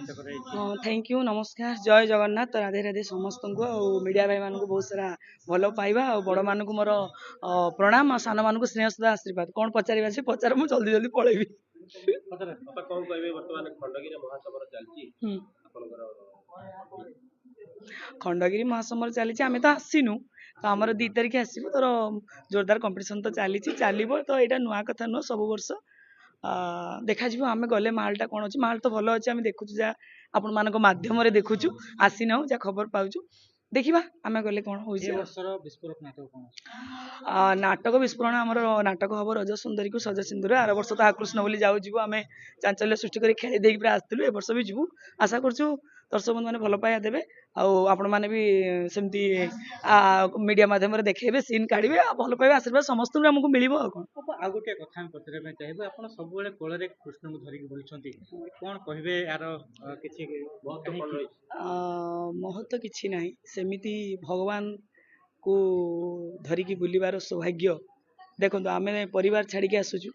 हाँ thank you नमस्कार जय जगन्नाथ राधे राधे समस्त को मीडिया भाई मान बहुत सारा भल पाइबा और बड़ मान मोर प्रणाम और सान मान स्नेह सुधा आशीर्वाद कौन पचार से पचार मुझे जल्दी जल्दी पलैबी खंडगिरी महासमर चली आम तो आसीनु तो आमर 2 तारिख आसो तोर जोरदार कंपटीशन तो चली चलो तो यहाँ नुआ कथा नुह सब वर्ष देखा आम गले माहलटा कौन अच्छी माहल तो भल अच्छे आम देखु जहाँ आपण मान मध्यम देखुचु आसी ना जहाँ खबर पाचु देखा आम गले कौन हो नाटक विस्फोरण आम नाटक हम रज सुंदरी को सज सिंदूर आर वर्ष तो आकृष्ण बोली जाऊ जीव आम चांचल्य सृष्टि कर खेली देख आसलु ए वर्ष भी जीवु आशा करूँ दर्शक बंधु मैंने भल पाया देवे आपण मैंने भी सेमती मीडिया माध्यम देखेबे सीन काढ़े भल पाइबा आशीर्वाद समस्त आमको मिल कौन आ गोटे कथा पचार चाहिए आप सब कोल कृष्ण को धरिक बोलते कौन कहे यार किसी महत्व किसी ना सेमिति भगवान को धरिकी बुलबार सौभाग्य देखो आम परिवार छाड़ी आसुचु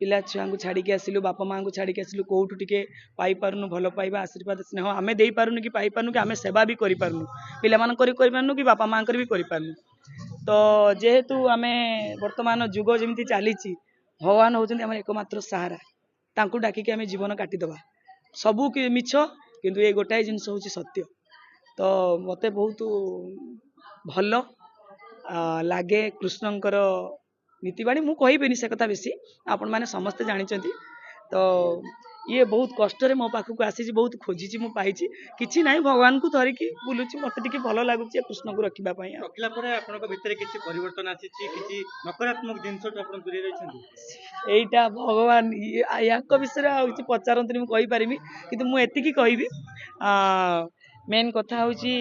पिला छुआ को छाड़ी आसिलु बापा माँ को छाड़ी आसिलु कौटू टिके पाई पारनु भल पाइबा आशीर्वाद स्नेह आम दे पारनु कि पाई पारनु कि आम सेवा भी करि पारनु पिला मान करि पारनु कि बापा माँ भी करि पारनु तो जेहेतु आम वर्तमान जुग जमी चली भगवान होउछन्ति हमर एकमात्र सहारा तांकु डाकिक आम जीवन काटिदबा सबू मिछ किंतु ये गोटाए जिनस हूँ सत्य तो मते बहुत भल लगे कृष्णंकर नीतिबाणी मु कहिबेनी से कथा बेसी आपण माने समस्ते जानिचंती तो ये बहुत कष्ट रे मो पाखक आसी बहुत खोजी मु पाइछि किछि नाही भगवान को धरिकी बुलुछि मते टिके भल लागुछि कृष्ण को रखिबा पई रखला परे आपनक भितरे किछि परिवर्तन आसीछि किछि नकारात्मक जिंस तो आपण दूरे रहिछन्ती एइटा भगवान याक विषय आ किछि पचारंतनी मु कहि परिमी किंतु मु एतिकी कहबी मेन कथा होछि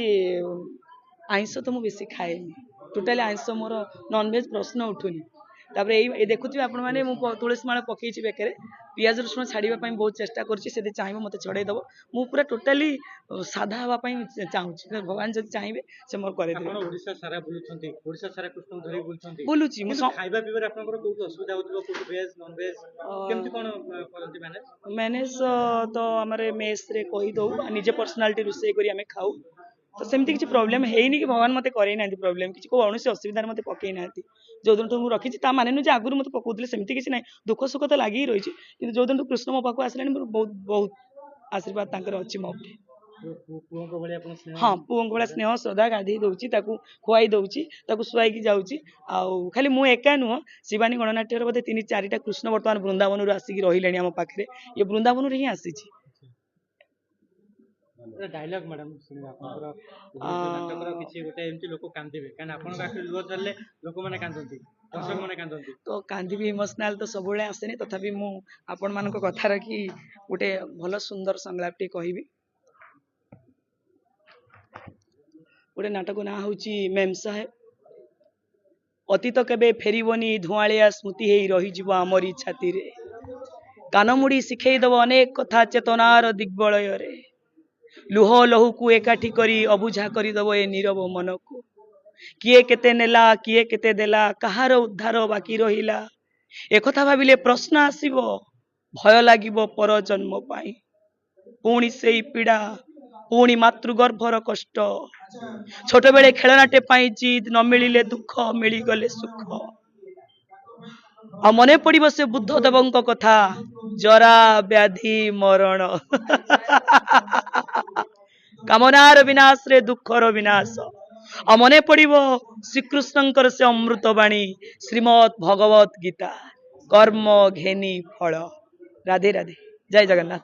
आइंस तो मु बेसी खाएनी टोटाली आइंस मोर नॉन वेज प्रश्न उठुनी तापर ये देखुथि आपण माने मु तुलसी माला पकेछि बेकरे पियाज रसुण छाड़ीबा पई बहुत चेष्टा करछि से चाहिबो मते छड़े दबो मु पूरा टोटाली साधा हवा पई चाहूछि भगवान जदि चाहिबे से मोर करे देबे आपण ओडिसा सारा बुलुछन्ती ओडिसा सारा कृष्ण धरि बुलुछन्ती बुलुछि मु खाइबा पीबा आपनकर कोन असुविधा होतबो कोन वेज नॉन वेज केमति कोन करन्ती मैनेज तो हमरे मेस रे कहि दउ निजे पर्सनालिटी रुसे करी हमें खाऊ तो सेमती किसी प्रॉब्लम है नहीं कि भगवान मते करे ना प्रॉब्लम किसी को कौन असुविधा मते पकई ना जो दिन मुझे रखी माने नुह आगुरी मत पकाउले सेमती किसी ना दुख सुख तो लगी रही कि जो दिन कृष्ण मो पाक आसला बहुत बहुत आशीर्वाद तांकर अच्छी मो हाँ पुओं भाया स्नेह श्रद्धा गाधे दौची खुआई दौची शुआई जाऊँगी आउ खाली मु एका नुह शिवानी गणनाट्यर बोधे 3-4टा कृष्ण बर्तमान वृंदावन आसिक रही आम पाखे ये वृंदावन ही आसी डायलॉग मैडम सुनिबा नाटकर किछि गोटे एमती लोक कांदिबे कान आपन आखिर लुह चलले लोक माने कांदंती दर्शक माने कांदंती तो कांदिबी इमोशनल तो सब बेले आसेनी तथापि मु आपन मानको कथा रखी गोटे भल सुंदर संलापटी कहबी गोटे नाटक ना होची मेम साहेब अतीत केबे फेरिबनी धुआलिया स्मृति हेई रही जीव आमरी छाती रे कानमुड़ी शिखई दब अनेक कथा चेतनार दिग्बलय रे लुह लहू को एकाठी करी अबुझा करी दब ए नीरव मन को किए केते नेला किए केते देला कहार उद्धार बाकी रहिला एकथा भाबिले प्रश्न आसीबो भय लागिबो पर जन्म पाई पुणी सेई पीड़ा पुणी मातृगर्भर कष्ट छोट बेले खेलनाटे पाई जिद न मिलिले दुख मिली गले सुख आ मने पड़िबो से बुद्ध देवंक कथा जरा व्याधि मरण कामनार विनाश रे दुखर विनाश आ मने पड़िबो श्रीकृष्णंकर से अमृतवाणी श्रीमद् भगवत गीता कर्म घेनी फल राधे राधे जय जगन्नाथ।